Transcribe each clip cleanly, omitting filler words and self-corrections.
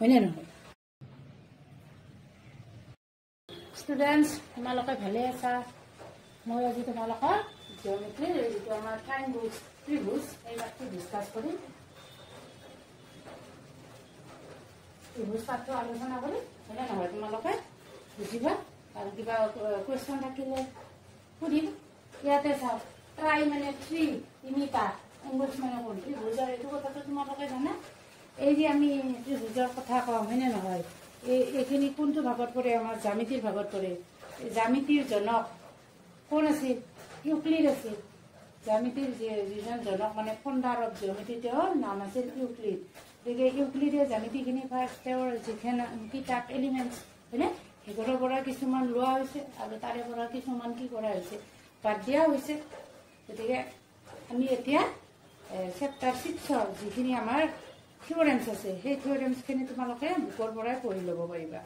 হয়নে নহয় ষ্টুডেণ্টছ তোমালোকে ভালে আছা মই আজি তোমালোকৰ জিঅ'মেট্ৰিৰ যিটো আমাৰ ট্ৰাইংগল ত্ৰিভুজ এই বাকী ডিছকাছ কৰিম ত্ৰিভুজ পাঠটো আলোচনা কৰিম হয়নে নহয় তোমালোকে বুজিবা আৰু কিবা কুৱেশ্যন থাকিলে সুধিম ইয়াতে চাওঁ ট্ৰাই মানে থ্ৰী তিনিটা এংগলছ মানে কোন ত্ৰিভুজৰ এইটো কথাটো তোমালোকে জানা এই যে আমি ত্ৰিভুজৰ কথা কওঁ হয়নে নহয় এইখিনি কোনটো ভাগত পৰে আমাৰ জ্যামিতিৰ ভাগত পৰে জ্যামিতিৰ জনক কোন আছিল ইউক্লিড আছিল জ্যামিতিৰ যিজন জনক মানে ফাউণ্ডাৰ অফ জিঅ'মেট্ৰি তেওঁৰ নাম আছিল ইউক্লিড গতিকে ইউক্লিডে জ্যামিতিখিনি ফাৰ্ষ্ট তেওঁৰ যিখন কিতাপ এলিমেণ্টছ হয়নে সেইবোৰৰ পৰা কিছুমান লোৱা হৈছে আৰু তাৰে পৰা কিছুমান কি কৰা হৈছে বাদ দিয়া হৈছে গতিকে আমি এতিয়া চেপ্টাৰ 6ৰ যিখিনি আমাৰ থিঅৰেমছ আছে সেই থিঅৰেমছখিনি তোমালোকে বুকৰ পৰাই পঢ়ি ল'ব পাৰিবা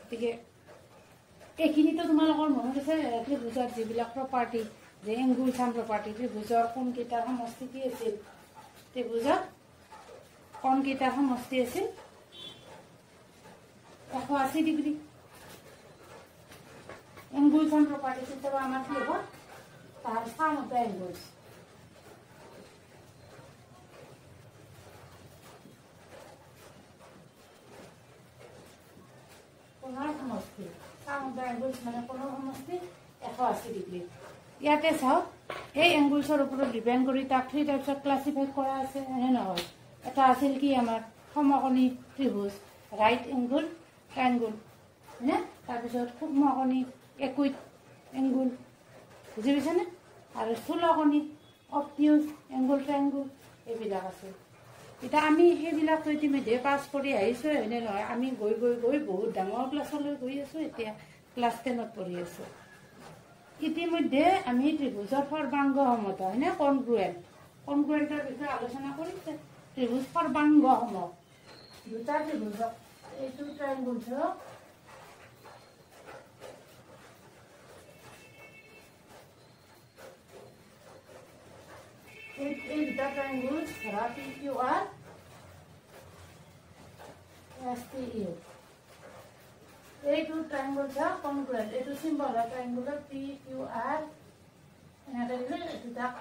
গতিকে এইখিনিতো তোমালোকৰ মনত আছে ত্ৰিভুজৰ যিবিলাক প্ৰপাৰ্টি যে এংগুল চাম প্ৰপাৰ্টি ত্ৰিভুজৰ কোনকেইটাৰ সমষ্টি কি আছিল ত্ৰিভুজৰ কোনকেইটাৰ সমষ্টি আছিল 180 ডিগ্ৰী এংগুল চাম প্ৰপাৰ্টি কেতিয়াবা আমাৰ কি হ'ব তাৰ চাম অফ দ্য এংগুলছ কোণৰ সমষ্টি চাম অফ দ্য এংগুলছ মানে কোণৰ সমষ্টি 180 ডিগ্ৰী ইয়াতে চাওক এই এংগুলছৰ ওপৰত ডিপেণ্ড কৰি তাক 3 টাইপছত ক্লাছিফাই কৰা আছে হয়নে নহয় এটা আছিল কি আমাৰ সমকোণী ত্ৰিভুজ ৰাইট এংগুল ট্ৰাইংগুল হয়নে তাৰপিছত সূক্ষ্মকোণী একুইট এংগুল বুজি পাইছেনে আৰু স্থূলকোণী অবটিউজ এংগুল ট্ৰাইংগুল এইবিলাক আছে এতিয়া আমি সেইবিলাকতো ইতিমধ্যে পাছ কৰি আহিছোঁ হয়নে নহয় আমি গৈ গৈ গৈ বহুত ডাঙৰ ক্লাছলৈ গৈ আছোঁ এতিয়া ক্লাছ 10ত পঢ়ি আছোঁ ইতিমধ্যে আমি ত্ৰিভুজৰ সৰ্বাংগ সমতা হয়নে কনগ্ৰুৱেণ্টৰ বিষয়ে আলোচনা কৰিছে ত্ৰিভুজ সৰ্বাংগ সম দুটা ত্ৰিভুজক এইটো ট্ৰাইংগুলছক এই দুটা ট্ৰাইংগুলছ ধৰা PQR STU এইটো ট্ৰাইংগুলছ কনগ্ৰুৱেণ্ট এইটো চিম্বল হয় ট্ৰাইংগুলৰ PQR এনেকৈ দিলে দুটাক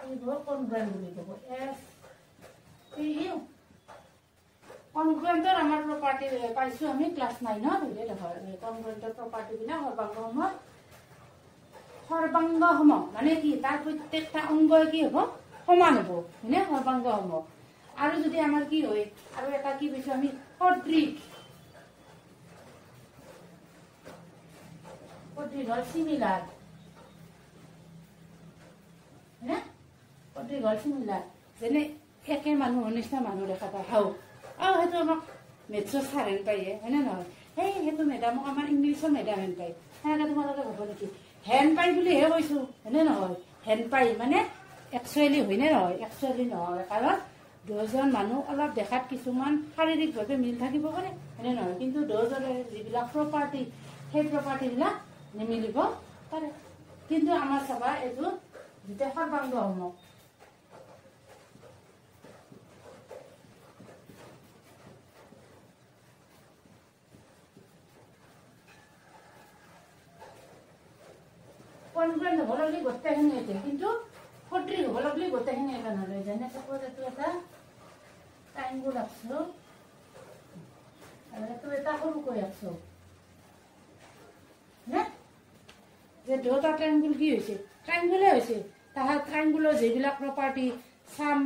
কনগ্ৰুৱেণ্ট বুলি ক'ব STU কনগ্ৰুৱেণ্টৰ আমাৰ প্ৰপাৰ্টি পাইছোঁ আমি ক্লাছ 9ত কনগ্ৰুৱেণ্টৰ প্ৰপাৰ্টিবিলাক সৰ্বাংগ সম মানে কি তাৰ প্ৰত্যেকটা অংগই কি হ'ব সমান হ'ব হয়নে সৰ্বাংগ সম আৰু যদি আমাৰ কি হয় আৰু এটা কি পাইছোঁ আমি সদৃশ হ'ল চিমিলাৰ হয়নে সদৃশ হ'ল চিমিলাৰ যেনে একে মানুহৰ নিচিনা মানুহ দেখা পায় হাও সেইটো আমাক মেথছৰ ছাৰ হেন পায়ে হয়নে নহয় সেইটো মেডামক আমাৰ ইংলিছৰ মেডাম হেন পায় সেনেকৈ তোমালোকে ভাব নেকি হেন পাই বুলিহে কৈছোঁ হয়নে নহয় হেন পাই মানে একচুৱেলি হয়নে নহয় একচুৱেলি নহয় কাৰণ দুজন মানুহ অলপ দেখাত কিছুমান শাৰীৰিকভাৱে মিল থাকিব পাৰে হয়নে নহয় কিন্তু দুজনে যিবিলাক প্ৰপাৰ্টি সেই প্ৰপাৰ্টিবিলাক নিমিলিব পাৰে কিন্তু আমাৰ চাবা এইটো যেতিয়া সৰ্বাংগ সম কনগ্ৰুৱেণ্ট হ'ব লাগিলে গোটেইখিনি একে কিন্তু সদৃশ হ'ব লাগিলে গোটেইখিনি একে নহ'লে যেনে চাপ'জ এইটো এটা ট্ৰাইংগুল আঁকছোঁ আৰু এইটো এটা সৰুকৈ আঁকছোঁ নে যে দুটা ট্ৰাইংগুল কি হৈছে ট্ৰাইংগুলে হৈছে তাহাৰ ট্ৰাইংগুলৰ যিবিলাক প্ৰপাৰ্টি চাম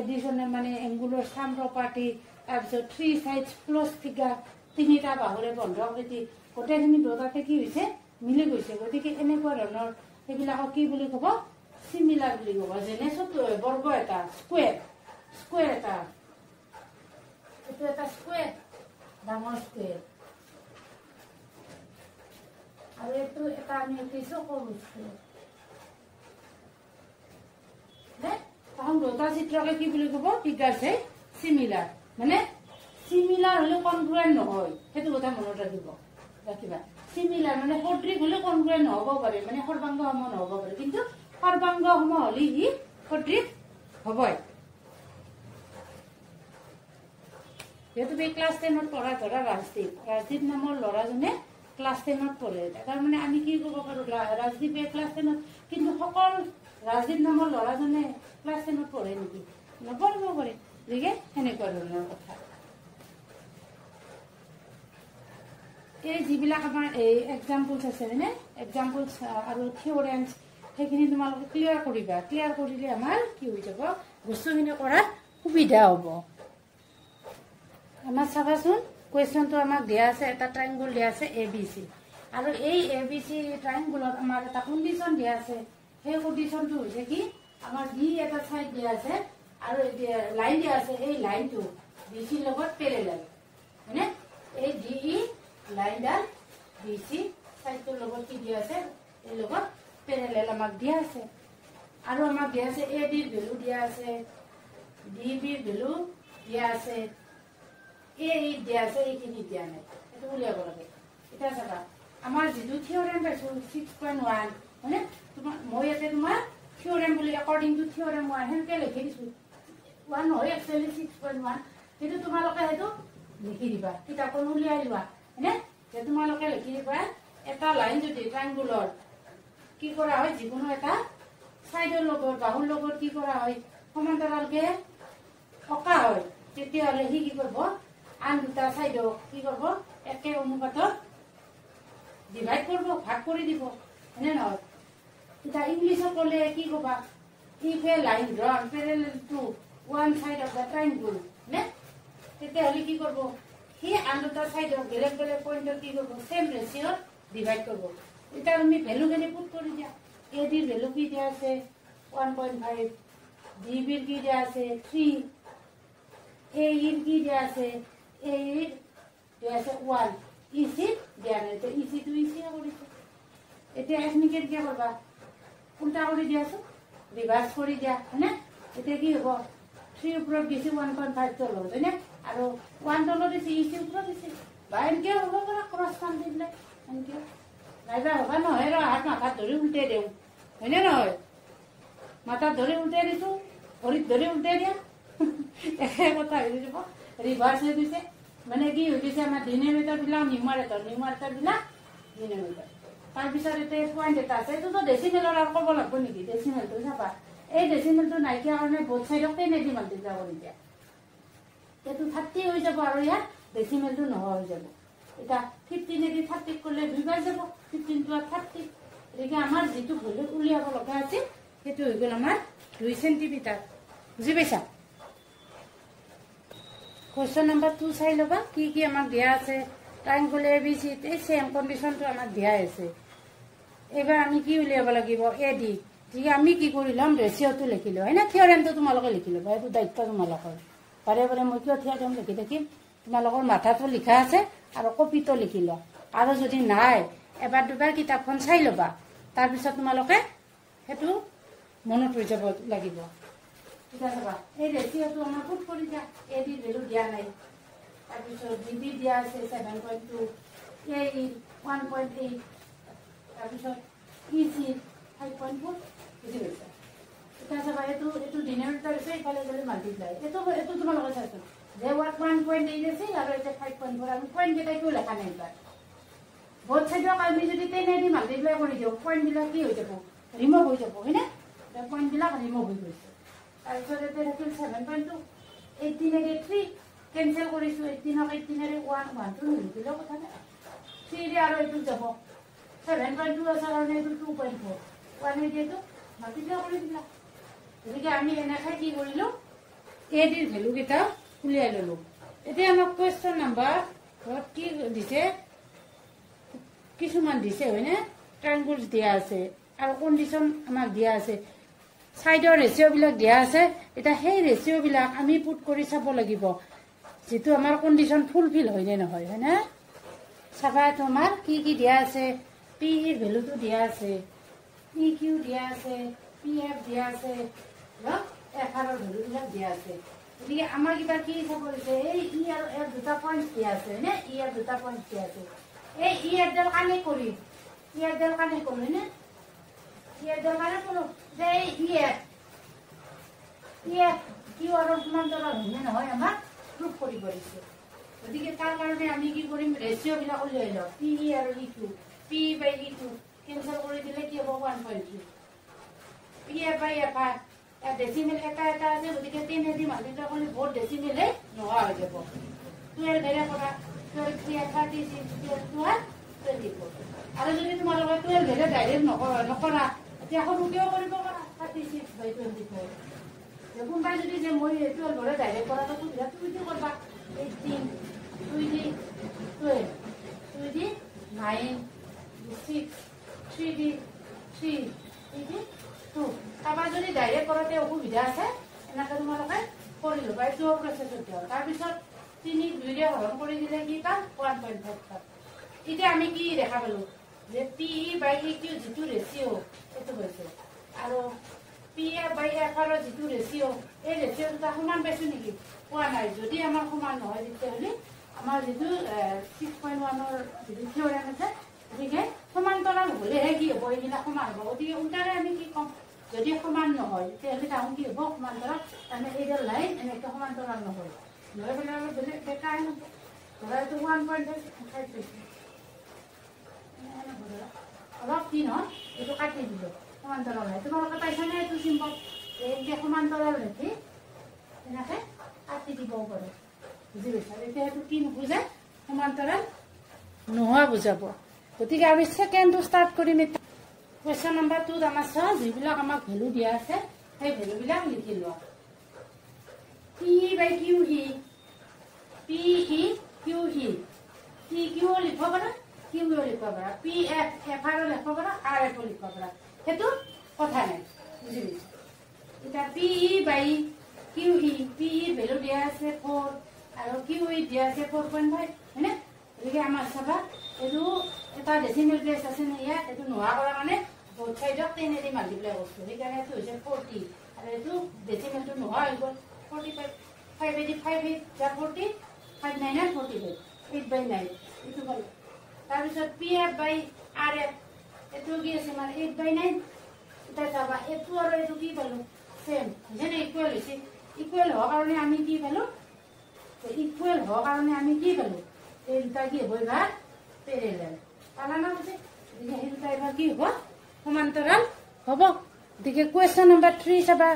এডিশ্যনেল মানে এংগুলৰ চাম প্ৰপাৰ্টি তাৰপিছত 3 সাইডছ ক্লজ ফিগাৰ তিনিটা বাহুৰে বন্ধকৃতি গোটেইখিনি দুটাতে কি হৈছে মিলি গৈছে গতিকে এনেকুৱা ধৰণৰ সেইবিলাকক কি বুলি ক'ব চিমিলাৰ বুলি ক'ব যেনে বৰ্গ এটা স্কুৱেৰ এটা এইটো এটা স্কুৱেৰ ডাঙৰ স্কুৱেৰ আৰু এইটো এটা আমি উঠিছোঁ সৰু স্কুৱেৰ তাহোন দুটা চিত্ৰকে কি বুলি ক'ব ফিগাৰছে চিমিলাৰ মানে চিমিলাৰ হ'লে কনগ্ৰুৱেণ্ট নহয় সেইটো কথা মনত ৰাখিবা চিমিলাৰ মানে সদৃশ হ'লে কনগ্ৰুৱেণ্ট নহ'ব পাৰে মানে সৰ্বাংগ সম নহ'ব পাৰে কিন্তু সৰ্বাংগ সম হ'লে ই সদৃশ হ'বই যেহেতু ক্লাছ 10ত পঢ়া ধৰা ৰাজদীপ নামৰ ল'ৰাজনে ক্লাছ 10ত পঢ়ে তাৰমানে আমি কি কৰিব পাৰোঁ ৰাজদীপে ক্লাছ 10ত কিন্তু সকলো ৰাজদীপ নামৰ ল'ৰাজনে ক্লাছ 10ত পঢ়ে নেকি নপঢ়িব পাৰে গতিকে সেনেকুৱা ধৰণৰ কথা এই যিবিলাক আমাৰ এই এক্সাম্পলছ আছে হয়নে এক্সাম্পলছ আৰু থিঅৰেমছ সেইখিনি তোমালোকে ক্লিয়াৰ কৰিবা ক্লিয়াৰ কৰিলে আমাৰ কি হৈ যাব বস্তুখিনি কৰাত সুবিধা হ'ব আমাৰ চাবাচোন কুৱেশ্যনটো আমাক দিয়া আছে এটা ট্ৰাইংগল দিয়া আছে ABC আৰু এই ABC ট্ৰাইংগলত আমাৰ এটা কণ্ডিশ্যন দিয়া আছে সেই কণ্ডিশ্যনটো হৈছে কি আমাৰ ডি এটা ছাইড দিয়া আছে আৰু লাইন দিয়া আছে এই লাইনটো BC লগত পেৰেলেল হয়নে এই DE লাইনডাল BC ছাইডটোৰ লগত কি দিয়া আছে এই লগত পেৰেলেল আমাক দিয়া আছে আৰু আমাক দিয়া আছে AD ৰ ভ্যালু দিয়া আছে DB ৰ ভ্যালু দিয়া আছে এই দিয়া আছে এইখিনি দিয়া নাই এইটো উলিয়াব লাগে এটা চাবা আমাৰ যিটো থিওৰেম পাইছো 6.1 মানে তোমাৰ মই ইয়াতে তোমাৰ থিওৰেম বুলি একৰ্ডিং টু থিওৰেম 1 হেনকে লিখি দিছো 1 নহয় একচুয়ালি 6.1 কিন্তু তোমালোকে হেতু লিখি দিবা কিতাপখন উলিয়াই লোৱা হয়নে যে তোমালোকে লিখি দিবা এটা লাইন যদি ট্ৰায়াঙ্গুলৰ কি কৰা হয় যিকোনো এটা সাইডৰ লগত বাহুৰ লগত কি কৰা হয় সমান্তৰালকে অকা হয় তেতিয়াহলে হি কি কৰিব আন দুটা সাইডক কি কৰিব একে অনুপাতত ডিভাইড কৰিব ভাগ কৰি দিব হয়নে নহয় এটা ইংলিশত ক'লে কি কবা if a line drawn parallel to one side of the triangle নে তেতিয়াহলে কি কৰিব হি আন দুটা সাইডক বেলেগ বেলেগ পইণ্টত কি কৰিব সেম ৰেশিঅ' ডিভাইড কৰিব এটা আমি ভ্যালু কেনে পুট কৰি দিয়া AD ৰ ভ্যালু কি দিয়া আছে 1.5 DB ৰ কি দিয়া আছে 3 AE ৰ কি দিয়া আছে AE দিয়া আছে 1 EC দিয়া নাই তো EC to EC কৰিছে এতিয়া এখনিকে কি কৰবা উল্টা কৰি দিয়াছো ৰিভাৰ্স কৰি দিয়া হয়নে এতিয়া কি হ'ব 3 ওপৰত দিছি 1.5 তলত হয়নে আৰু 1 তলত দিছি EC ওপৰত দিছি বা এনকে হ'ব পৰা ক্ৰস কাম দিলে এনকে নাইবা হবা নহয় ৰ হাত মাথাত ধৰি উল্টে দেউ হয়নে নহয় মাথাত ধৰি উল্টে দিছো ভৰিত ধৰি উল্টে দিয়া একে কথা হৈ যাব ৰিভাৰ্স হৈ গৈছে মানে কি হৈ গৈছে আমাৰ ডিনোমিনেটৰ বিলাক নিউমাৰেটৰ বিলাক ডিনোমিনেটৰ তাৰপিছত এটা পইণ্ট এটা আছে এইটোতো ডেচিমেলৰ আৰু ক'ব লাগিব নেকি ডেচিমেলটো চাবা এই ডেচিমেলটো নাইকিয়া কাৰণে বোথ চাইডক 10 দি মাল্টিপ্লাই কৰি দিয়া এইটো 30 হৈ যাব আৰু ইয়াত ডেচিমেলটো নোহোৱা হৈ যাব এটা 15 দি 30 করলে 2 বাই যাব 15 টু 30 এদিকে আমার যেটো ভ্যালু উলিয়াব লগা আছে সেটো হৈ গল আমার 2 সেন্টিমিটার বুঝি পাইছা কোশ্চেন নাম্বার 2 চাই লবা কি কি আমাক দিয়া আছে ট্রায়াঙ্গল ABC তে সেম কন্ডিশনটো আমাক দিয়া আছে এবাৰ আমি কি উলিয়াব লাগিব AD ঠিক আমি কি কৰিলাম ৰেশিওটো লিখিলো হয় না থিওৰেমটো তোমালোকে লিখিলো এইটো দায়িত্ব তোমালোকৰ বাৰে বাৰে মই কিয় থিওৰেম লিখি থাকিম তোমালোকৰ মাথাটো লিখা আছে আৰু কপিটো লিখিলা আৰু যদি নাই এবাৰ দুবাৰ কিতাপখন চাই লবা তাৰ পিছত তোমালোকে হেতু মনত ৰৈ যাব লাগিব ঠিক আছে বা এই ৰেশিওটো আমাৰ পুট কৰি দিয়া AD ভ্যালু দিয়া নাই তাৰ পিছত DB দিয়া আছে 7.2 AE 1.8 তাৰ পিছত EC 5.4 বুজি পাইছা এটা চাবা এটো ডিনোমিনেটৰ আছে ইফালে গলে মাল্টিপ্লাই এটো তোমালোকে চাইছো যে 1.8 আছে আৰু এটা 5.4 আমি পইণ্ট কেইটা কিয় লেখা নাই বা বোথ সাইডক আমি যদি 10 দি মাল্টিপ্লাই কৰি দিও পইণ্ট বিলাক কি হৈ যাব ৰিমুভ হৈ যাব হয়নে এটা পইণ্ট বিলাক ৰিমুভ হৈ গৈছে তাৰপিছত এটা থাকিল 7.2 18 এ 3 কেনসেল কৰিছো 18 ক 18 এ 1 1 2 নিদিলে কথা নাই 3 ৰে আৰু এইটো যাব 7.2 আছে আৰু এইটো 2.4 1 এ দিটো মাল্টিপ্লাই কৰি দিলা গতিকে আমি এনেকৈ কি কৰিলো AD ৰ ভ্যালু কেইটা উলিয়াই ললো এতিয়া আমাক কোৱেশ্চন নাম্বাৰ কি দিছে কিছুমান দিছে হয়নে ট্ৰায়াঙ্গলছ দিয়া আছে আৰু কন্ডিশন আমাক দিয়া আছে সাইডৰ ৰেশিও বিলাক দিয়া আছে এটা সেই ৰেশিও বিলাক আমি পুট কৰি চাব লাগিব যেটো আমাৰ কন্ডিশন ফুলফিল হয় নে নহয় হয়নে চাবা তোমাৰ কি কি দিয়া আছে P এর ভ্যালুটো দিয়া আছে PQ দিয়া আছে PF দিয়া আছে F এর ভ্যালু বিলাক দিয়া আছে এদিকে আমাৰ কিবা কি চাব হৈছে এই ই আৰু এফ দুটা পয়েন্ট দিয়া আছে নে ই এৰ দুটা পয়েন্ট দিয়া আছে এই ই এৰ ডাল কানে কৰি ই এৰ ডাল কানে কৰি নে ই এৰ ডাল কানে কৰো যে ই এফ কি আৰু সমান্তৰাল হয় নহয় আমাৰ প্ৰুফ কৰি কৰিছে গতিকে তাৰ কাৰণে আমি কি কৰিম ৰেচিঅ'বিলাক উলিয়াই লওঁ পি আৰু ইটো পি বাই ইটো কেঞ্চেল কৰি দিলে কি হ'ব 1.3 P F by F R decimal এটা এটা আছে গতিকে 10 দি মাল্টিপ্লাই কৰিলে বহুত ডেচিমেলে নোহোৱা হৈ যাব 12 এৰে কৰা 12 3 36 12 24 আৰু যদি তোমালোকে 12 এৰে ডাইৰেক্ট নকৰা এতিয়া সৰুকেও কৰিব পাৰা 36 বাই 25 কোনোবাই যদি যে মই 12 এৰে ডাইৰেক্ট কৰাটো সুবিধা তুমি কি কৰবা 18 2 দি 12 2 দি 9 6 3 দি 3 3 দি 2 তাৰপৰা যদি ডাইৰেক্ট কৰোঁতে অসুবিধা আছে এনেকৈ তোমালোকে কৰি ল'বা এইটো প্ৰচেছত দিওঁ তাৰপিছত 3 2 দিয়ে হৰণ কৰি দিলে কি পাম 1.5 পাম এতিয়া আমি কি দেখা পালোঁ যে পি বাই ই কিউ যিটো ৰেচিঅ' সেইটো হৈছে আৰু পি এফ বাই এফ আৰৰ যিটো ৰেচিঅ' এই ৰেচিঅ' দুটা সমান পাইছোঁ নেকি পোৱা নাই যদি আমাৰ সমান নহয় তেতিয়াহ'লে আমাৰ যিটো 6.1ৰ যিটো থিয়ৰেম আছে গতিকে সমান্তৰাল হ'লেহে কি হ'ব এইবিলাক সমান হ'ব গতিকে উল্টাৰে আমি কি ক'ম যদি সমান নহয় তেতিয়াহ'লে তাহোঁ কি হ'ব সমান্তৰাল তাৰমানে এইডাল লাইন এনেকৈ সমান্তৰাল নহয় নহয় পেলাই অলপ বেলেগ বেকাৰ হ'ব ধৰা এইটো 1.5 পাইছোঁ অলপ কি নহয় এইটো কাটি দিলোঁ সমান্তৰাল হয় তোমালোকে পাইছানে এইটো চিম্পল এনেকৈ সমান্তৰাল দেখি এনেকৈ কাটি দিবও পাৰে বুজি পাইছা এতিয়া এইটো কি নুবুজে সমান্তৰাল নোহোৱা বুজাব গতিকে আমি ছেকেণ্ডটো ষ্টাৰ্ট কৰিম এতিয়া কুৱেশ্যন নম্বৰ 2 আমাৰ চাওঁ যিবিলাক আমাক ভেলু দিয়া আছে সেই ভেলুবিলাক লিখি লোৱা পি বাই কিউ ই পি ই কিউ ই পি কিউ লিখিব পাৰা কিউ লিখিব পাৰা পি এফ এফ আৰ লিখিব পাৰা আৰ এফ লিখিব পাৰা সেইটো কথা নাই বুজি পাইছা এতিয়া পি ই বাই কিউ ই পি ই ভেলু দিয়া আছে 4 আৰু কিউ ই দিয়া আছে 4.5 হয়নে গতিকে আমাৰ চাবা এইটো এটা ডেচিমেল প্লেচ আছে নে ইয়াত এইটো নোহোৱা কৰা মানে বোথ চাইডক 10 দি মাল্টিপ্লাই কৰিছোঁ সেইকাৰণে এইটো হৈছে 40 আৰু এইটো ডেচিমেলটো নোহোৱা হৈ গ'ল 45 5 দি 5 যা 40 5 9 45 8 বাই 9 এইটো হ'ল তাৰপিছত পি এফ বাই আৰ এফ এইটো কি আছে মানে 8 বাই 9 এতিয়া চাবা এইটো আৰু এইটো কি পালোঁ চেম যেনে ইকুৱেল হৈছে ইকুৱেল হোৱাৰ কাৰণে আমি কি পালোঁ ইকুৱেল হোৱাৰ কাৰণে আমি কি পালোঁ এই দুটা কি হ'ব এইবাৰ পেৰেলেল পালা না বুজি গতিকে সেই দুটা এইবাৰ কি হ'ব সমান্তৰাল হ'ব গতিকে কুৱেশ্যন নম্বৰ 3 চাবা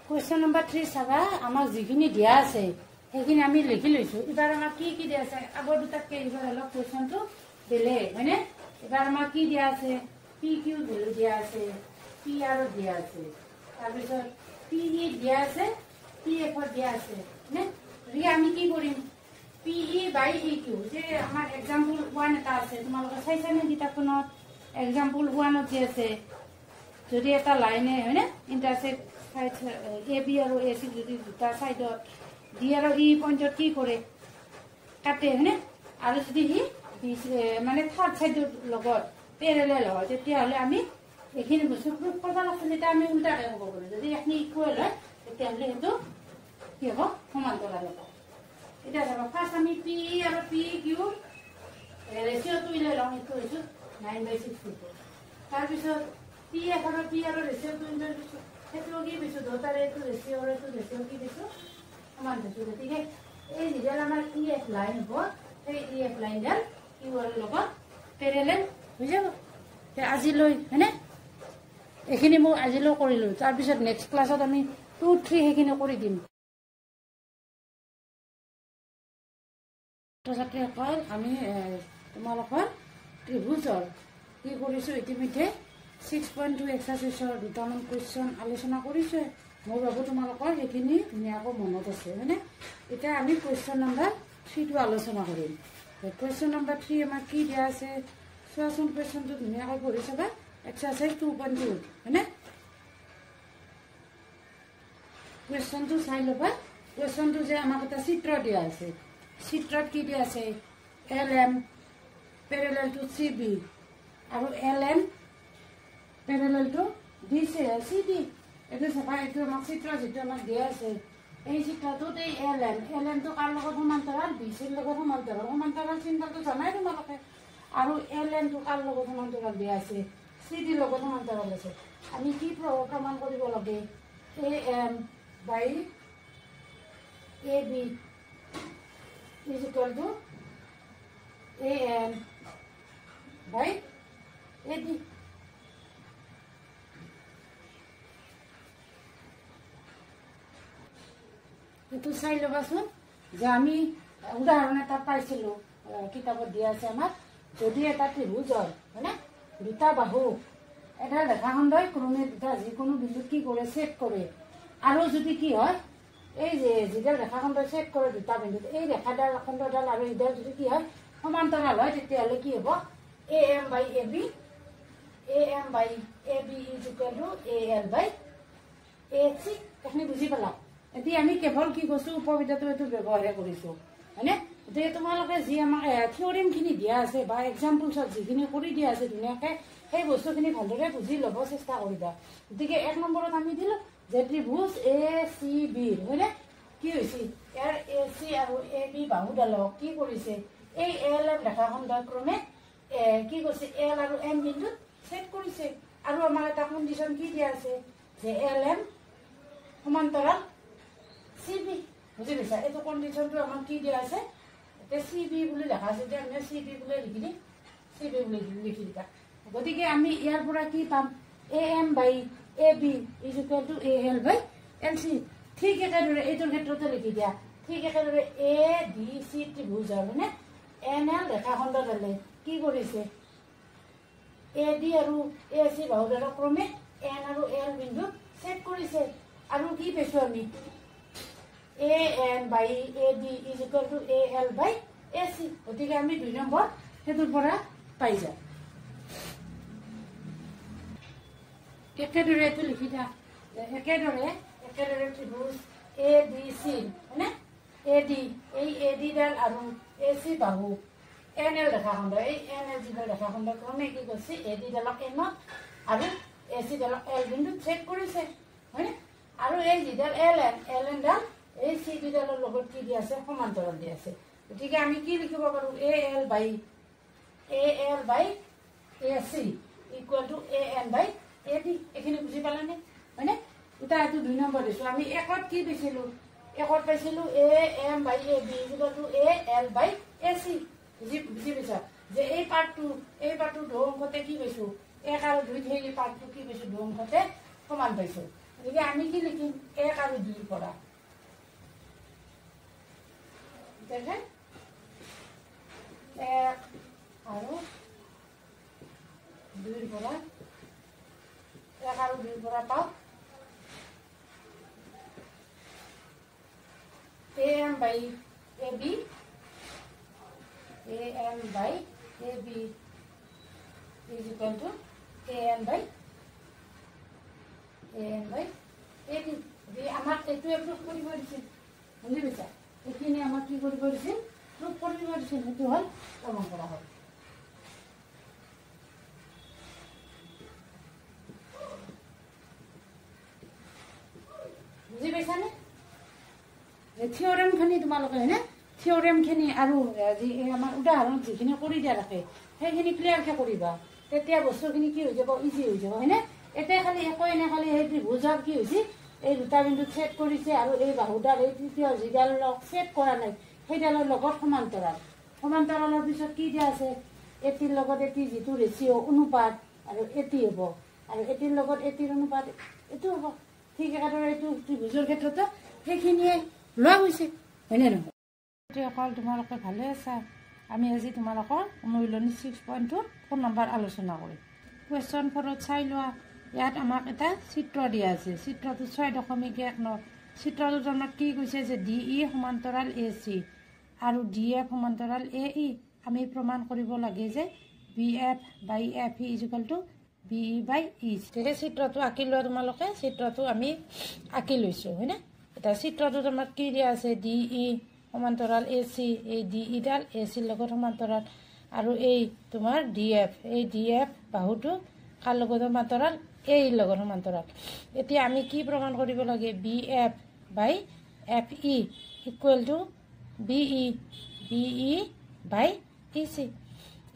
কুৱেশ্যন নম্বৰ 3 চাবা আমাক যিখিনি দিয়া আছে সেইখিনি আমি লিখি লৈছোঁ এইবাৰ আমাক কি কি দিয়া আছে আগৰ দুটাতকৈ এইবাৰ অলপ কুৱেশ্যনটো বেলেগ হয়নে এইবাৰ আমাক কি দিয়া আছে পি কিউ ভেলু দিয়া আছে পি আৰত দিয়া আছে তাৰপিছত পি ই দিয়া আছে পি এফত দিয়া আছে হয়নে গতিকে আমি কি কৰিম পি ই বাই ই কিউ যে আমাৰ এক্সাম্পল 1 এটা আছে তোমালোকে চাইছানে কিতাপখনত এক্সাম্পল 1ত যে আছে যদি এটা লাইনে হয়নে ইণ্টাৰচেক্ট এ বি আৰু এ চি যদি দুটা চাইডত ডি আৰু ই পইণ্টত কি কৰে কাটে হয়নে আৰু যদি সি মানে থাৰ্ড চাইডৰ লগত পেৰেলেল হয় তেতিয়াহ'লে আমি এইখিনি বস্তু প্ৰুফ কৰিব লাগিছিল তেতিয়া আমি উল্টাকৈ ক'ব পাৰোঁ যদি এইখিনি ইকুৱেল হয় তেতিয়াহ'লে সেইটো কি হ'ব সমান্তৰাল হ'ব এতিয়া চাবা ফাৰ্ষ্ট আমি পি ই আৰু পি কিউ ৰেচিঅ'টো উলিয়াই লওঁ সেইটো হৈছোঁ 9/64 তাৰপিছত পি এফ আৰু পি আৰু ৰেচিঅ'টো উলিয়াই দিছোঁ সেইটো কি পাইছোঁ দুটাৰে এইটো ৰেচিঅ' আৰু এইটো ৰেচিঅ' কি পাইছোঁ সমান পাইছোঁ গতিকে এই যিডাল আমাৰ ই এফ লাইন হ'ব সেই ই এফ লাইনডাল কিউ আৰ লগত পেৰেলেল হৈ যাব আজিলৈ হয়নে এইখিনি মই আজিলৈ কৰিলোঁ তাৰপিছত নেক্সট ক্লাছত আমি 2 3 সেইখিনি কৰি দিম ছাত্ৰীসকল আমি তোমালোকৰ ত্ৰিভুজৰ কি কৰিছোঁ ইতিমধ্যে 6.2 এক্সাৰচাইজৰ দুটামান কুৱেশ্যন আলোচনা কৰিছোঁ মই ভাবোঁ তোমালোকৰ সেইখিনি ধুনীয়াকৈ মনত আছে হয়নে এতিয়া আমি কুৱেশ্যন নম্বৰ 3টো আলোচনা কৰিম কুৱেশ্যন নম্বৰ 3 আমাক কি দিয়া আছে চোৱাচোন কুৱেশ্যনটো ধুনীয়াকৈ পঢ়ি চাবা এক্সাৰচাইজ 2.2 হয়নে কুৱেশ্যনটো চাই ল'বা কুৱেশ্যনটো যে আমাক এটা চিত্ৰ দিয়া আছে চিত্ৰত কি দিয়া আছে L M parallel to C B আৰু L M parallel to D C D এইটো চাবা এইটো আমাক চিত্ৰ যিটো আমাক দিয়া আছে এই চিত্ৰটোত এই এল এমটো কাৰ লগত সমান্তৰাল বি চিৰ লগত সমান্তৰাল চিন্তাটো জানাই তোমালোকে আৰু এল এমটো কাৰ লগত সমান্তৰাল দিয়া আছে চি ডিৰ লগত সমান্তৰাল আছে আমি কি প্ৰমাণ কৰিব লাগে A M by A B is equal to AN by AD. এইটো চাই ল'বাচোন যে আমি উদাহৰণ এটা পাইছিলোঁ কিতাপত দিয়া আছে আমাক যদি এটা ত্ৰিভুজ হয়নে দুটা বাহু এটা ৰেখাখণ্ডই ক্ৰমে দুটা যিকোনো বিন্দুত কি কৰে ছেদ কৰে আৰু যদি কি হয় এই যে যিডাল ৰেখাখণ্ডই ছেদ কৰে দুটা বিন্দুত এই ৰেখাডাল খণ্ডডাল আৰু এইডাল যদি কি হয় সমান্তৰাল হয় তেতিয়াহ'লে কি হ'ব AM by AB is equal to AL by AC এইখিনি বুজি পালা এতিয়া আমি কেৱল কি কৈছোঁ উপবিদ্যাটো এইটো ব্যৱহাৰহে কৰিছোঁ হয়নে গতিকে তোমালোকে যি আমাক থিয়ৰিমখিনি দিয়া আছে বা এক্সাম্পলছত যিখিনি কৰি দিয়া আছে ধুনীয়াকৈ সেই বস্তুখিনি ভালদৰে বুজি ল'ব চেষ্টা কৰিবা গতিকে 1 নম্বৰত আমি দিলোঁ যে ত্ৰিভুজ ACB হয়নে কি হৈছে ইয়াৰ AC আৰু AB বাহুডালক কি কৰিছে এই LM ৰেখাখণ্ডৰ ক্ৰমে কি কৈছে L আৰু M বিন্দুত ছেদ কৰিছে আৰু আমাৰ এটা কণ্ডিশ্যন কি দিয়া আছে যে LM সমান্তৰাল CB বুজি পাইছা এইটো কণ্ডিশ্যনটো আমাক কি দিয়া আছে এতিয়া CB বুলি লেখা আছে এতিয়া আমি CB বুলি লিখি দিম CB বুলি লিখি দিবা গতিকে আমি ইয়াৰ পৰা কি পাম AM by AB is equal to AL by LC ঠিক একেদৰে এইটোৰ ক্ষেত্ৰতে লিখি দিয়া ঠিক একেদৰে ADC ত্ৰিভুজ হয়নে NL ৰেখাখণ্ডডালে কি কৰিছে AD আৰু AC বাহুডালৰ ক্ৰমে N আৰু L বিন্দুত ছেদ কৰিছে আৰু কি পাইছোঁ আমি AN by AD is equal to AL by AC গতিকে আমি 2 নম্বৰ সেইটোৰ পৰা পাই যাম একেদৰে এইটো লিখি দিয়া একেদৰে ত্ৰিভুজ ADC হয়নে AD এই ADডাল আৰু AC বাহু NL ৰেখাখণ্ড এই NL যিডাল ৰেখাখণ্ড ক্ৰমে কি কৰিছে ADডালক N আৰু ACডালক L বিন্দুত ছেদ কৰিছে হয়নে আৰু এই যিডাল LNডাল এই CBডালৰ লগত কি দিয়া আছে সমান্তৰাল দিয়া আছে গতিকে আমি কি লিখিব পাৰোঁ AL by AC equal to AN by AD এইখিনি বুজি পালানে হয়নে এতিয়া এইটো 2 নম্বৰ দিছোঁ আমি একত কি পাইছিলোঁ একত পাইছিলোঁ AM by AB equal to AL by AC বুজি পাইছা যে এই পাৰ্টটো 2 অংশতে কি পাইছোঁ 1 আৰু 2 সেই পাৰ্টটো কি পাইছোঁ 2 অংশতে সমান পাইছোঁ গতিকে আমি কি লিখিম 1 আৰু 2 পৰা দেখে 1 আৰু 2 পৰা 1 আৰু 2 পৰা পাওঁ AM by AB is equal to AN by AD আমাক এইটোৱে প্ৰুফ কৰিব দিছিল বুজি পাইছা এইখিনি আমাক কি কৰিব দিছিল প্ৰুফ কৰিব দিছিল সেইটো হ'ল প্ৰমাণ কৰা হ'ল বুজি পাইছানে থিয়ৰেমখিনি তোমালোকে হয়নে থিয়ৰেমখিনি আৰু যি আমাৰ উদাহৰণত যিখিনি কৰি দিয়া থাকে সেইখিনি ক্লিয়াৰকৈ কৰিবা তেতিয়া বস্তুখিনি কি হৈ যাব ইজি হৈ যাব হয়নে এতিয়া খালি একোৱে নাই খালি সেই ত্ৰিভুজৰ কি হৈছে এই দুটা বিন্দুত ছেদ কৰিছে আৰু এই বাহুডাল এই তৃতীয় যিডাল ছেদ কৰা নাই সেইডালৰ লগত সমান্তৰালৰ পিছত কি দিয়া আছে এটিৰ লগত এটি যিটো ৰেচিঅ' অনুপাত আৰু এটি হ'ব আৰু এটিৰ লগত এটিৰ অনুপাত এইটো হ'ব ঠিক একেদৰে এইটো ত্ৰিভুজৰ ক্ষেত্ৰতো সেইখিনিয়ে লোৱা হৈছে হয়নে নহয় অকল তোমালোকে ভালে আছা আমি আজি তোমালোকৰ অনুশীলনী 6.2 ফোন নম্বৰ আলোচনা কৰিম কুৱেশ্যন 4ত চাই লোৱা ইয়াত আমাক এটা চিত্ৰ দিয়া আছে চিত্ৰটো 6.1 চিত্ৰটোত আমাক কি কৈছে যে DE সমান্তৰাল AC আৰু DF সমান্তৰাল AE আমি প্ৰমাণ কৰিব লাগে যে BF by FE is equal to BE by E সেই চিত্ৰটো আঁকি লোৱা তোমালোকে চিত্ৰটো আমি আঁকি লৈছোঁ হয়নে এটা চিত্ৰটোত আমাক কি দিয়া আছে DE সমান্তৰাল AC এই DEডাল ACৰ লগত সমান্তৰাল আৰু এই তোমাৰ DF এই DF বাহুটো কাৰ লগত সমান্তৰাল AEৰ লগত সমান্তৰাল এতিয়া আমি কি প্ৰমাণ কৰিব লাগে BF by FE equal to BE by EC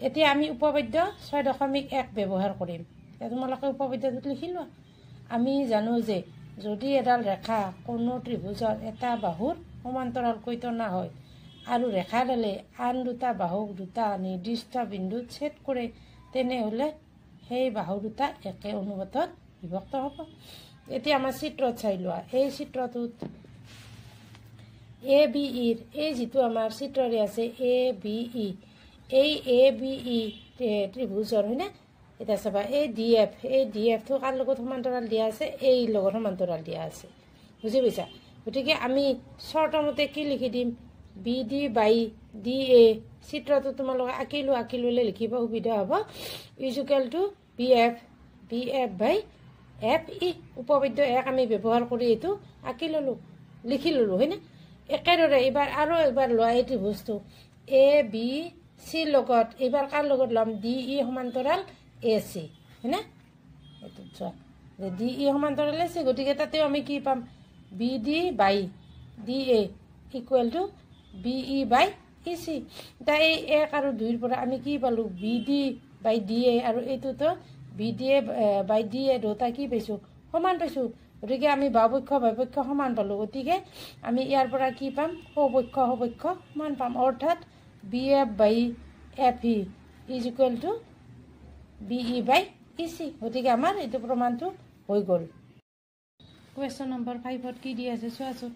এতিয়া আমি উপপাদ্য 6.1 ব্যৱহাৰ কৰিম এতিয়া তোমালোকে উপপাদ্যটোত লিখি লোৱা আমি জানো যে যদি এডাল ৰেখা কোনো ত্ৰিভুজৰ এটা বাহুৰ সমান্তৰালকৈ টনা হয় আৰু ৰেখাডালে আন দুটা বাহুক দুটা নিৰ্দিষ্ট বিন্দুত ছেদ কৰে তেনেহ'লে সেই বাহু দুটা একে অনুপাতত বিভক্ত হ'ব। এতিয়া আমাৰ চিত্ৰত চাই লোৱা। এই চিত্ৰটোত এ বি ইৰ এই যিটো আমাৰ চিত্ৰৰে আছে এ বি ই, এই এ বি ই ত্ৰিভুজৰ হয়নে? এতিয়া চাবা এই ডি এফটো কাৰ লগত সমান্তৰাল দিয়া আছে? এই লগত সমান্তৰাল দিয়া আছে, বুজি পাইছা? গতিকে আমি চৰ্তমতে কি লিখি দিম? B D by D A. চিত্ৰটো তোমালোকে আঁকি ল'লে লিখিব সুবিধা হ'ব। Is equal to B F by F E. উপপাদ্য 1 আমি ব্যৱহাৰ কৰি এইটো আঁকি ল'লোঁ, লিখি ল'লোঁ হয়নে? একেদৰে এইবাৰ আৰু এবাৰ লোৱা এই ত্ৰিভুজটো এ বি চিৰ লগত এইবাৰ কাৰ লগত ল'ম? ডি ই সমান্তৰাল এ চি হয়নে? এইটোত চোৱা যে ডি ই সমান্তৰাল এ চি, গতিকে তাতেও আমি কি পাম? B D by D A equal to B E by E C. এতিয়া এই 1 আৰু 2ৰ পৰা আমি কি পালোঁ? B D by D A, আৰু এইটোতো B D A by D A দুটা কি পাইছোঁ? সমান পাইছোঁ। গতিকে আমি বাওপক্ষ বাওপক্ষ সমান পালোঁ। গতিকে আমি ইয়াৰ পৰা কি পাম? সপক্ষ সমান পাম। অৰ্থাৎ B F by F E is equal to B E by E C. গতিকে আমাৰ এইটো প্ৰমাণটো হৈ গ'ল। কুৱেশ্যন নম্বৰ 5ত কি দিয়া আছে চোৱাচোন।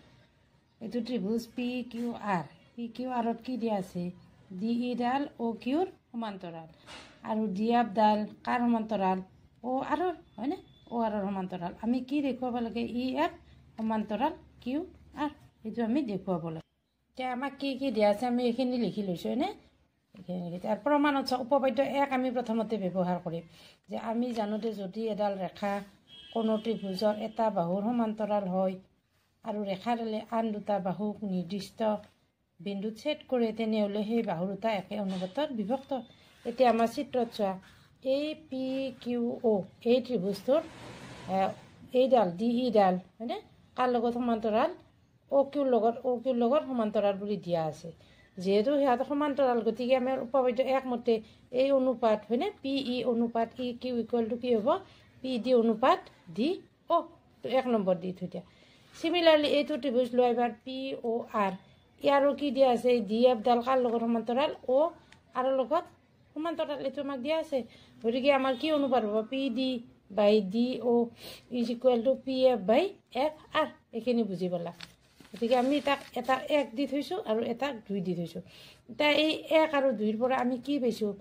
এইটো ত্ৰিভুজ পি কিউ আৰত কি দিয়া আছে? ডি ই ডাল অ' কিউৰ সমান্তৰাল, আৰু ডি এফ ডাল কাৰ সমান্তৰাল? অ' আৰৰ হয়নে? অ' আৰৰ সমান্তৰাল। আমি কি দেখুৱাব লাগে? ই এফ সমান্তৰাল কিউ আৰ, এইটো আমি দেখুৱাব লাগে। এতিয়া আমাক কি দিয়া আছে আমি এইখিনি লিখি লৈছোঁ হয়নে? এইখিনি প্ৰমাণত উপপাদ্য 1 আমি প্ৰথমতে ব্যৱহাৰ কৰিম যে আমি জানোতে যদি এডাল ৰেখা কোনো ত্ৰিভুজৰ এটা বাহুৰ সমান্তৰাল হয় আৰু ৰেখাডালে আন দুটা বাহুক নিৰ্দিষ্ট বিন্দুত ছেদ কৰে তেনেহ'লে সেই বাহু দুটা একে অনুপাতত বিভক্ত। এতিয়া আমাৰ চিত্ৰত চোৱা এই পি কিউ অ' এই ত্ৰিভুজটোৰ এইডাল ডি ই ডাল হয়নে? কাৰ লগত সমান্তৰাল? অ' কিউৰ লগত সমান্তৰাল বুলি দিয়া আছে। যিহেতু সিহঁতৰ সমান্তৰাল গতিকে আমাৰ উপপাদ্য 1 মতে এই অনুপাত হয়নে? পি ই অনুপাত ই কিউ ইকুৱেল টু কি হ'ব? পি ডি অনুপাত ডি অ'। 1 নম্বৰ দি থৈ দিয়া। চিমিলাৰলি এইটো ত্ৰিভুজ লোৱা এবাৰ পি অ' আৰ, ইয়াৰো কি দিয়া আছে? ডি এফ ডাল কাৰ লগত সমান্তৰাল? অ' আৰৰ লগত সমান্তৰাল, এইটো আমাক দিয়া আছে। গতিকে আমাৰ কি অনুপাত হ'ব? P D by D O' is equal to P F by F R. এইখিনি বুজি পালা? গতিকে আমি তাক এটা 1 দি থৈছোঁ আৰু এটা 2 দি থৈছোঁ। এতিয়া এই 1 আৰু 2ৰ পৰা আমি কি পাইছোঁ?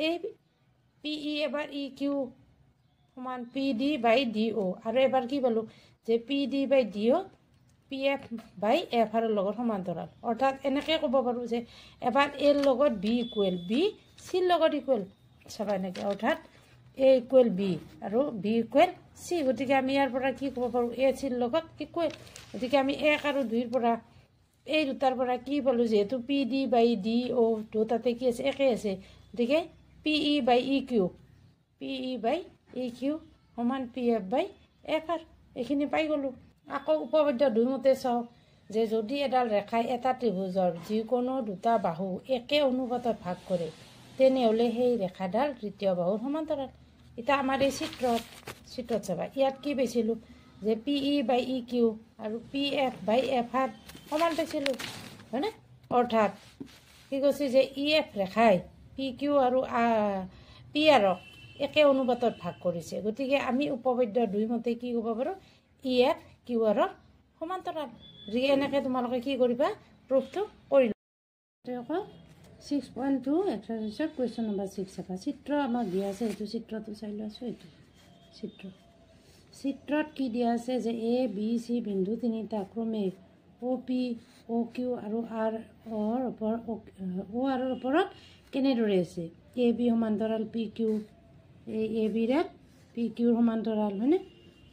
এই পি ই এবাৰ ই কিউ সমান পি ডি বাই ডি অ', আৰু এবাৰ কি পালোঁ? যে P D by D O' P F by F আৰৰ লগত সমান্তৰাল। অৰ্থাৎ এনেকৈ ক'ব পাৰোঁ যে এবাৰ এৰ লগত বি ইকুৱেল, বি চিৰ লগত ইকুৱেল, চাবা এনেকৈ। অৰ্থাৎ এ ইকুৱেল বি আৰু বি ইকুৱেল চি। গতিকে আমি ইয়াৰ পৰা কি ক'ব পাৰোঁ? এ চিৰ লগত ইকুৱেল। গতিকে আমি 1 আৰু 2ৰ পৰা এই দুটাৰ পৰা কি পালোঁ? যিহেতু পি ডি বাই ডি অ' দুটাতে কি আছে? একে আছে। গতিকে পি ই বাই ই কিউ সমান P F by F R. এইখিনি পাই গ'লোঁ। আকৌ উপপাদ্য 2 মতে চাওঁ যে যদি এডাল ৰেখাই এটা ত্ৰিভুজৰ যিকোনো দুটা বাহু একে অনুপাতত ভাগ কৰে তেনেহ'লে সেই ৰেখাডাল তৃতীয় বাহুৰ সমান্তৰাল। এতিয়া আমাৰ এই চিত্ৰত চাবা ইয়াত কি পাইছিলোঁ? যে পি ই বাই ই কিউ আৰু P F by F R সমান পাইছিলোঁ হয়নে? অৰ্থাৎ কি কৈছে? যে ই এফ ৰেখাই পি কিউ আৰু পি আৰক একে অনুপাতত ভাগ কৰিছে। গতিকে আমি উপপাদ্য 2 মতে কি ক'ব পাৰোঁ? ই এফ কিউ আৰৰ সমান্তৰাল। গতিকে এনেকৈ তোমালোকে কি কৰিবা? প্ৰুফটো কৰি লোৱা। 6.2 এক্সাৰচাইজত কুৱেশ্যন নম্বৰ 6 চাবা। চিত্ৰ আমাক দিয়া আছে, এইটো চিত্ৰটো চাই লৈছোঁ। এইটো চিত্ৰত কি দিয়া আছে? যে এ বি চি বিন্দু তিনিটা ক্ৰমে অ' পি অ' কিউ আৰু আৰ অ'ৰ ওপৰত কেনেদৰে আছে? এ বি সমান্তৰাল পি কিউ, এই এ বিডাল পি কিউৰ সমান্তৰাল হয়নে?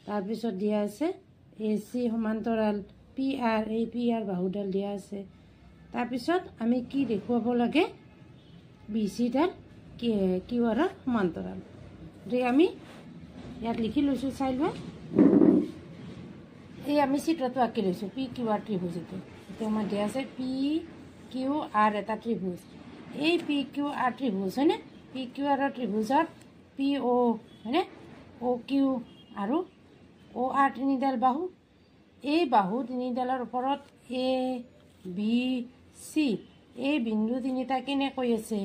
তাৰপিছত দিয়া আছে এ চি সমান্তৰাল পি আৰ, এই পি আৰ বাহুডাল দিয়া আছে। তাৰপিছত আমি কি দেখুৱাব লাগে? বি চিডাল কিউ আৰৰ সমান্তৰাল। গতিকে আমি ইয়াত লিখি লৈছোঁ, চাই লোৱা। এই আমি চিত্ৰটো আঁকি লৈছোঁ পি কিউ আৰ ত্ৰিভুজ। এতিয়া আমাৰ দিয়া আছে পি কিউ আৰ এটা ত্ৰিভুজ। এই পি কিউ আৰ ত্ৰিভুজ হয়নে? পি কিউ আৰৰ ত্ৰিভুজত পি অ' হয়নে? অ' কিউ আৰু অ' আৰ তিনিডাল বাহু। এই বাহু তিনিডালৰ ওপৰত এ বি চি এই বিন্দু তিনিটা কেনেকৈ আছে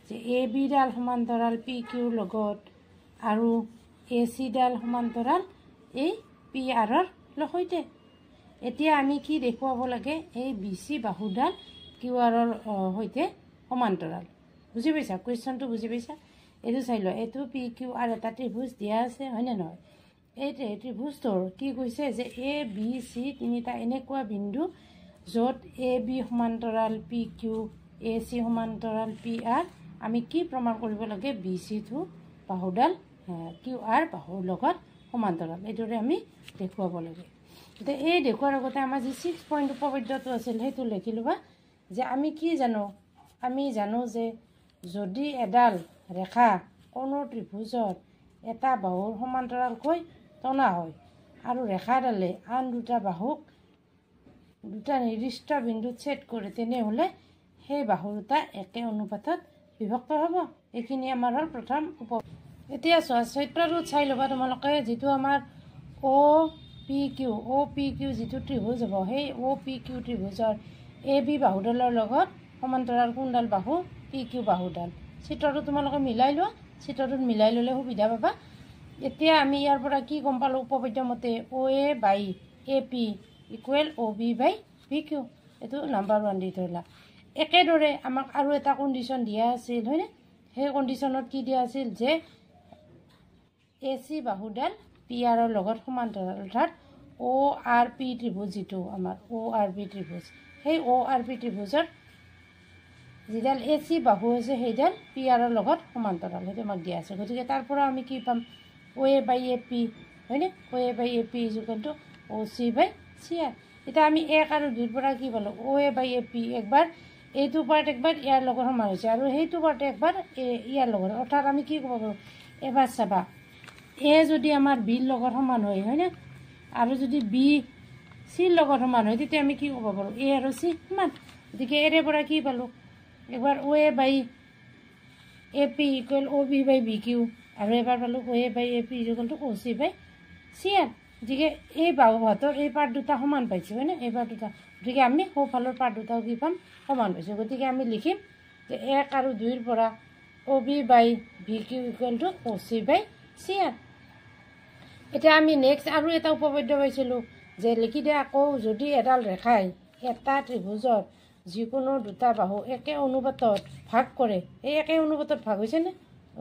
যে এ বিডাল সমান্তৰাল পি কিউৰ লগত আৰু এ চিডাল সমান্তৰাল এই পি আৰৰ সৈতে। এতিয়া আমি কি দেখুৱাব লাগে এই বি চি বাহুডাল কিউ আৰৰ সৈতে সমান্তৰাল। বুজি পাইছা কুৱেশ্যনটো বুজি পাইছা? এইটো চাই লোৱা, এইটো পি কিউ আৰ এটা ত্ৰিভুজ দিয়া আছে হয়নে নহয়? এই ত্ৰিভুজটোৰ কি কৈছে যে এ বি চি তিনিটা এনেকুৱা বিন্দু য'ত এ বি সমান্তৰাল পি কিউ এ চি সমান্তৰাল পি আৰ। আমি কি প্ৰমাণ কৰিব লাগে? বি চিটো বাহুডাল কিউ আৰ বাহুৰ লগত সমান্তৰাল। এইদৰে আমি দেখুৱাব লাগে। এতিয়া এই দেখুৱাৰ আগতে আমাৰ যি 6 পইণ্ট উপপাদ্যটো আছিল সেইটো লিখি ল'বা যে আমি কি জানো? আমি জানো যে যদি এডাল ৰেখা কোনো ত্ৰিভুজৰ এটা বাহুৰ সমান্তৰালকৈ টনা হয় আৰু ৰেখাডালে আন দুটা বাহুক দুটা নিৰ্দিষ্ট বিন্দুত ছেদ কৰে, তেনেহ'লে সেই বাহু দুটা একে অনুপাতত বিভক্ত হ'ব। এইখিনি আমাৰ হ'ল প্ৰথম এতিয়া চোৱা চিত্ৰটোত চাই ল'বা তোমালোকে, যিটো আমাৰ অ' পি কিউ যিটো ত্ৰিভুজ হ'ব, সেই অ' পি কিউ ত্ৰিভুজৰ এ বি বাহুডালৰ লগত সমান্তৰাল কোনডাল বাহু? পি কিউ বাহুডাল। চিত্ৰটো তোমালোকে মিলাই লোৱা, চিত্ৰটোত মিলাই ল'লে সুবিধা পাবা। এতিয়া আমি ইয়াৰ পৰা কি গম পালোঁ? উপপাদ্য মতে অ' A by A P equal অ' বি বাই পি কিউ। এইটো নাম্বাৰ 1 দি ধৰিলা। একেদৰে আমাক আৰু এটা কণ্ডিশ্যন দিয়া আছিল হয়নে? সেই কণ্ডিশ্যনত কি দিয়া আছিল যে এ চি বাহুডাল পি আৰৰ লগত সমান্তৰাল, অৰ্থাৎ অ' আৰ পি ত্ৰিভুজ যিটো আমাৰ অ' আৰ পি ত্ৰিভুজ, সেই অ' আৰ পি ত্ৰিভুজৰ যিডাল এ চি বাহু আছে সেইডাল পি আৰৰ লগত সমান্তৰাল, সেইটো আমাক দিয়া আছে। গতিকে তাৰ পৰা আমি কি পাম? অ' এ বাই এ পি হয়নে? অ' এ বাই এ পি ইজুকেলটো অ' চি বাই চি আৰ। এতিয়া আমি 1 আৰু 2ৰ পৰা কি পালোঁ? অ' এ বাই এ পি একবাৰ এইটো পাৰ্ট একবাৰ ইয়াৰ লগত সমান হৈছে আৰু সেইটো পাৰ্ট একবাৰ ইয়াৰ লগত, অৰ্থাৎ আমি কি ক'ব পাৰোঁ? এবাৰ চাবা, এ যদি আমাৰ বিৰ লগত সমান হয় হয়নে, আৰু যদি বি চিৰ লগত সমান হয়, তেতিয়া আমি কি ক'ব পাৰোঁ? এ আৰু চি সমান। গতিকে এৰে পৰা কি পালোঁ? একবাৰ অ' A by A P equal অ' বি বাই বি কিউ, আৰু এবাৰ পালোঁ অ' এ বাই এ পি ইকুৱেলটো অ' চি বাই চি আৰ। গতিকে এই বাহুহঁতৰ এই পাৰ্ট দুটা সমান পাইছোঁ হয়নে? এই পাৰ্ট দুটা, গতিকে আমি সোঁফালৰ পাৰ্ট দুটাও কি পাম? সমান পাইছোঁ। গতিকে আমি লিখিম যে 1 আৰু 2ৰ পৰা অ' বি বাই ভি কিউ ইকুৱেলটো অ' চি বাই চি আৰ। এতিয়া আমি নেক্সট আৰু এটা উপপাদ্য পাইছিলোঁ যে লিখি দিয়া আকৌ, যদি এডাল ৰেখাই এটা ত্ৰিভুজৰ যিকোনো দুটা বাহু একে অনুপাতত ভাগ কৰে, এই একে অনুপাতত ভাগ হৈছেনে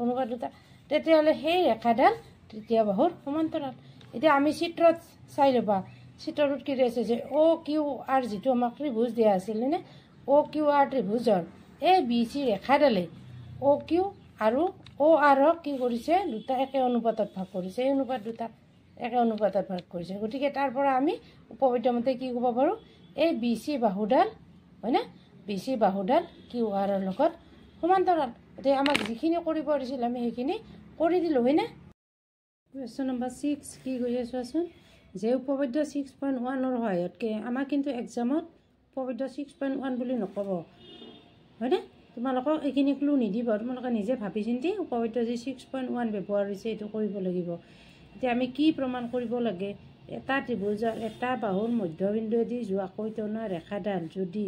অনুপাত দুটা, তেতিয়াহ'লে সেই ৰেখাডাল তৃতীয় বাহুৰ সমান্তৰাল। এতিয়া আমি চিত্ৰত চাই ল'বা, চিত্ৰটোত কি আছে যে অ' কিউ আৰ যিটো আমাক ত্ৰিভুজ দিয়া আছিল হয়নে? অ' কিউ আৰ ত্ৰিভুজৰ এই বি চি ৰেখাডালে অ' কিউ আৰু অ' আৰক কি কৰিছে? দুটা একে অনুপাতত ভাগ কৰিছে, এই অনুপাত দুটা একে অনুপাতত ভাগ কৰিছে। গতিকে তাৰ পৰা আমি উপপাদ্য মতে কি ক'ব পাৰোঁ? এই বি চি বাহুডাল হয়নে? বি চি বাহুডাল কিউ আৰৰ লগত সমান্তৰাল। গতিকে আমাক যিখিনি কৰিব দিছিল আমি সেইখিনি কৰি দিলোঁ হয়নে? কুৱেশ্যন নম্বৰ 6 কি কৈছে চোৱাচোন, যে উপপাদ্য 6.1ৰ সহায়তকৈ আমাক কিন্তু এক্সামত উপপাদ্য 6.1 বুলি নক'ব হয়নে? তোমালোকক এইখিনি ক্লু নিদিব, তোমালোকে নিজে ভাবি চিন্তি উপপাদ্য যি 6.1 ব্যৱহাৰ হৈছে এইটো কৰিব লাগিব। এতিয়া আমি কি প্ৰমাণ কৰিব লাগে? এটা ত্ৰিভুজৰ এটা বাহুৰ মধ্যবিন্দুৱেদি যোৱাকৈ টনা ৰেখাডাল যদি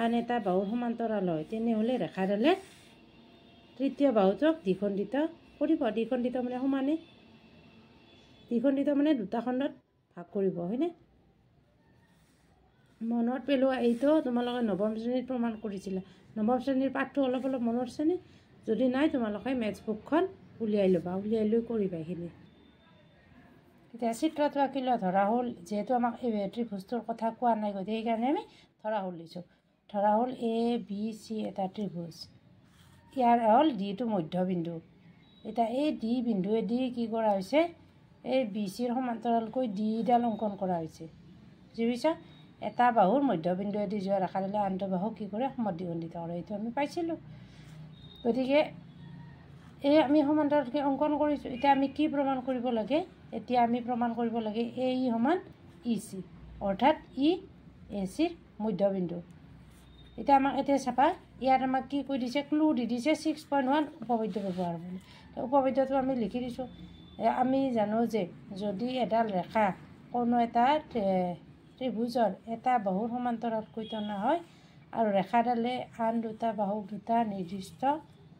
আন এটা বাহুৰ সমান্তৰাল হয়, তেনেহ'লে ৰেখাডালে তৃতীয় বাহুটোক দ্বিখণ্ডিত কৰিব। দ্বিখণ্ডিত মানে সমানে, দ্বিখণ্ডিত মানে দুটা খণ্ডত ভাগ কৰিব হয়নে? মনত পেলোৱা, এইটো তোমালোকে নৱম শ্ৰেণীত প্ৰমাণ কৰিছিলা। নৱম শ্ৰেণীৰ পাঠটো অলপ অলপ মনত আছেনে? যদি নাই তোমালোকে মেথছ বুকখন উলিয়াই ল'বা, উলিয়াই লৈ কৰিবা এইখিনি। এতিয়া চিত্ৰটো আঁকিলে ধৰা হ'ল, যিহেতু আমাক এই ত্ৰিভুজটোৰ কথা কোৱা নাই, গতিকে সেইকাৰণে আমি ধৰা হ'ল দিছোঁ। ধৰা হ'ল এ বি চি এটা ত্ৰিভুজ, ইয়াৰ হ'ল ডিটো মধ্যবিন্দু। এতিয়া এই ডি বিন্দুৱেদি কি কৰা হৈছে? এই বি চিৰ সমান্তৰালকৈ ডিডাল অংকন কৰা হৈছে। বুজি পাইছা? এটা বাহুৰ মধ্যবিন্দুৱেদি যোৱা ৰেখাডালে আনটো বাহুক কি কৰে? সমদ্বিখণ্ডিত কৰে। এইটো আমি পাইছিলোঁ। গতিকে এই আমি সমান্তৰালকৈ অংকন কৰিছোঁ। এতিয়া আমি কি প্ৰমাণ কৰিব লাগে? এতিয়া আমি প্ৰমাণ কৰিব লাগে এ ই সমান ই চি, অৰ্থাৎ ই এ চিৰ মধ্যবিন্দু। এতিয়া আমাক এতিয়া চাবা, ইয়াত আমাক কি কৈ দিছে? ক্লু দি দিছে 6.1 উপপাদ্য ব্যৱহাৰ বুলি। উপপাদ্যটো আমি লিখি দিছোঁ। আমি জানো যে যদি এডাল ৰেখা কোনো এটা ত্ৰিভুজৰ এটা বাহুৰ সমান্তৰালকৈ টনা হয় আৰু ৰেখাডালে আন দুটা বাহুক দুটা নিৰ্দিষ্ট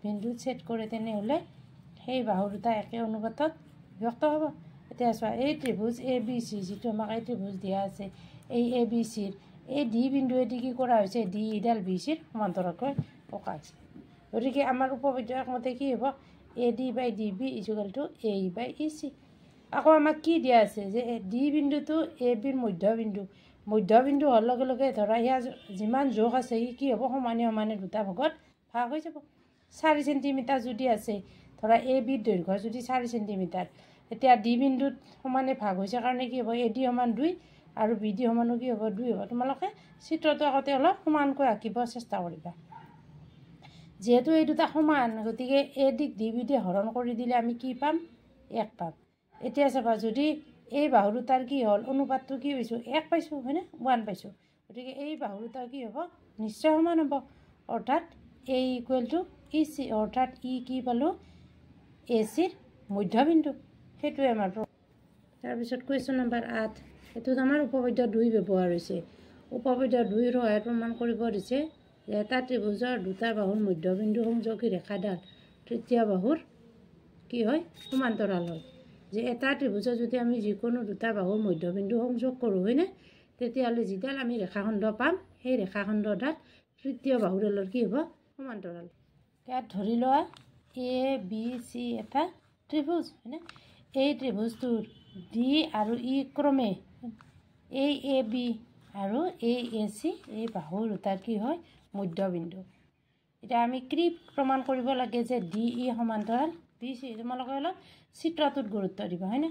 বিন্দুত ছেদ কৰে তেনেহ'লে সেই বাহু দুটা একে অনুপাতত বিভক্ত হ'ব। এতিয়া চোৱা এই ত্ৰিভুজ ABC যিটো আমাক এই ত্ৰিভুজ দিয়া আছে এই ABCৰ এই ডি বিন্দুৱেদি কি কৰা হৈছে ডি ইডাল BCৰ সমান্তৰালকৈ পকা হৈছে। গতিকে আমাৰ উপপাদ্য একমতে কি হ'ব AD/DB = AE/EC। আকৌ আমাক কি দিয়া আছে যে ডি বিন্দুটো ABৰ মধ্যবিন্দু হোৱাৰ লগে লগে ধৰা ইয়াৰ যিমান জোখ আছে ই কি হ'ব সমানে সমানে দুটা ভাগত ভাগ হৈ যাব। 4 চেণ্টিমিটাৰ যদি আছে ধৰা ABৰ দৈৰ্ঘ্য যদি 4 চেণ্টিমিটাৰ এতিয়া ডি বিন্দুত সমানে ভাগ হৈছে কাৰণে কি হ'ব AD = 2 আৰু BD সমানো কি হ'ব 2 হ'ব। তোমালোকে চিত্ৰটো আগতে অলপ সমানকৈ আঁকিব চেষ্টা কৰিবা। যিহেতু এই দুটা সমান গতিকে ADক DB দিয়ে হৰণ কৰি দিলে আমি কি পাম 1 পাম। এতিয়া চাবা যদি এই বাহু দুটাৰ কি হ'ল অনুপাতটো কি পাইছোঁ 1 পাইছোঁ হয়নে 1 পাইছোঁ। গতিকে এই বাহু দুটা কি হ'ব নিশ্চয় সমান হ'ব অৰ্থাৎ A = EC অৰ্থাৎ ই কি পালোঁ ACৰ মধ্যবিন্দু। সেইটোৱে আমাৰ তাৰপিছত কুৱেশ্যন নম্বৰ 8 এইটোত আমাৰ উপপাদ্য 2 ব্যৱহাৰ হৈছে। উপপাদ্য 2ৰ সহায়ত প্ৰমাণ কৰিব দিছে যে এটা ত্ৰিভুজৰ দুটা বাহুৰ মধ্যবিন্দু সংযোগী ৰেখাডাল তৃতীয় বাহুৰ কি হয় সমান্তৰাল হয়। যে এটা ত্ৰিভুজত যদি আমি যিকোনো দুটা বাহুৰ মধ্যবিন্দু সংযোগ কৰোঁ হয়নে তেতিয়াহ'লে যিডাল আমি ৰেখাখণ্ড পাম সেই ৰেখাখণ্ডডাল তৃতীয় বাহুডালৰ কি হ'ব সমান্তৰাল। ইয়াত ধৰি লোৱা ABC এটা ত্ৰিভুজ হয়নে এই ত্ৰিভুজটোৰ ডি আৰু ই ক্ৰমে এই AB আৰু এই AC এই বাহু দুটাৰ কি হয় মধ্যবিন্দু। এতিয়া আমি কি প্ৰমাণ কৰিব লাগে যে DE সমান্তৰাল BC। তোমালোকে অলপ চিত্ৰটোত গুৰুত্ব দিবা হয়নে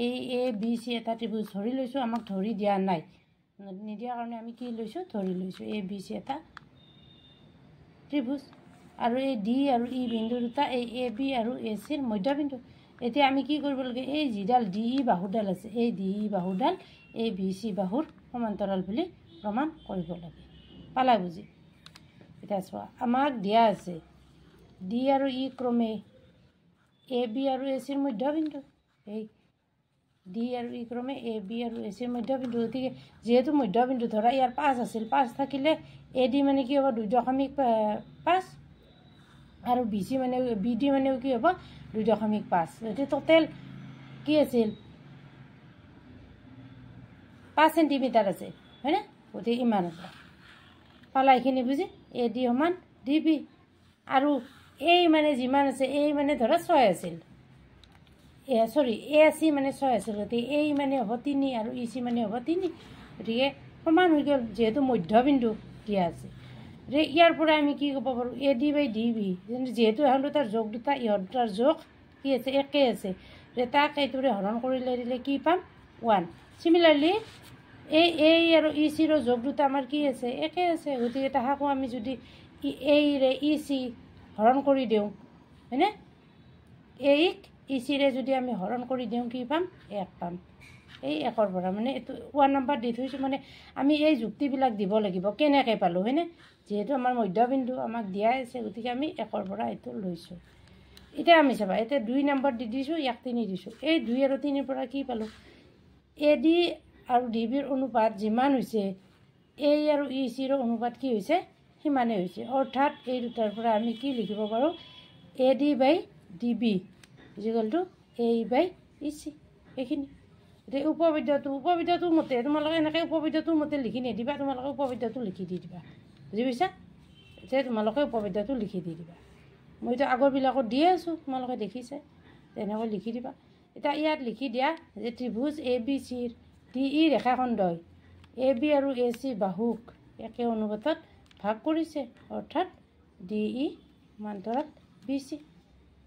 এই ABC এটা ত্ৰিভুজ ধৰি লৈছোঁ আমাক ধৰি দিয়া নাই নিদিয়াৰ কাৰণে আমি কি লৈছোঁ ধৰি লৈছোঁ ABC এটা ত্ৰিভুজ আৰু এই D আৰু E বিন্দু দুটা এই AB আৰু ACৰ মধ্যবিন্দু। এতিয়া আমি কি কৰিব লাগে এই যিডাল DE বাহুডাল আছে এই DE বাহুডাল এই BC বাহুৰ সমান্তৰাল বুলি প্ৰমাণ কৰিব লাগে। পালা বুজি। এতিয়া চোৱা আমাক দিয়া আছে D আৰু E ক্ৰমে AB আৰু ACৰ মধ্যবিন্দু এই D আৰু E ক্ৰমে AB আৰু ACৰ মধ্যবিন্দু। গতিকে যিহেতু মধ্যবিন্দু ধৰা ইয়াৰ 5 আছিল 5 থাকিলে AD মানে কি হ'ব 2.5 আৰু BD মানেও কি হ'ব 2.5। গতিকে টোটেল কি আছিল 5 চেণ্টিমিটাৰ আছে হয়নে গতিকে ইমান হ'ব। পালা এইখিনি বুজি AD = DB আৰু এই মানে যিমান আছে এই মানে ধৰা 6 আছিল AC মানে 6 আছিল গতিকে এই মানে হ'ব 3 আৰু EC মানে হ'ব 3 গতিকে সমান হৈ গ'ল যিহেতু মধ্যবিন্দু দিয়া আছে। ইয়াৰ পৰা আমি কি ক'ব পাৰোঁ AD/DB যিহেতু এখন দুটাৰ যোগ দুটা ইহঁত দুটাৰ যোগ কি আছে একেই আছে তাক এইটোৰে হৰণ কৰিলে দিলে কি পাম 1। চিমিলাৰলি এই আৰু ECৰ যোগ দুটা আমাৰ কি আছে একেই আছে গতিকে তাহাকো আমি যদি এইৰে EC হৰণ কৰি দিওঁ হয়নে এইক ECৰে যদি আমি হৰণ কৰি দিওঁ কি পাম 1 পাম। এই 1ৰ পৰা মানে এইটো 1 নম্বৰ দি থৈছোঁ মানে আমি এই যুক্তিবিলাক দিব লাগিব কেনেকৈ পালোঁ হয়নে যিহেতু আমাৰ মধ্যবিন্দু আমাক দিয়াই আছে গতিকে আমি 1ৰ পৰা এইটো লৈছোঁ। এতিয়া আমি চাবা এতিয়া 2 নম্বৰ দি দিছোঁ 1 3 দিছোঁ এই 2 আৰু 3ৰ পৰা কি পালোঁ AD আৰু DBৰ অনুপাত যিমান হৈছে A আৰু ECৰ অনুপাত কি হৈছে সিমানেই হৈছে অৰ্থাৎ এই দুটাৰ পৰা আমি কি লিখিব পাৰোঁ AD/DB = AE/EC এইখিনি। এতিয়া উপপাদ্যটোৰ মতে তোমালোকে এনেকৈ উপপাদ্যটোৰ মতে লিখি নিদিবা তোমালোকে উপপাদ্যটো লিখি দি দিবা বুজি পাইছা। এতিয়া তোমালোকে উপপাদ্যটো লিখি দি দিবা মইতো আগৰবিলাকত দিয়ে আছোঁ তোমালোকে দেখিছে তেনেকৈ লিখি দিবা। এতিয়া ইয়াত লিখি দিয়া যে ত্ৰিভুজ ABCৰ DE ৰেখাখণ্ডই AB আৰু AC বাহুক একে অনুপাতত ভাগ কৰিছে অৰ্থাৎ DE সমান্তৰাল BC।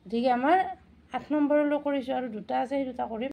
গতিকে আমাৰ 8 নম্বৰলৈ কৰিছোঁ আৰু দুটা আছে সেই দুটা কৰিম।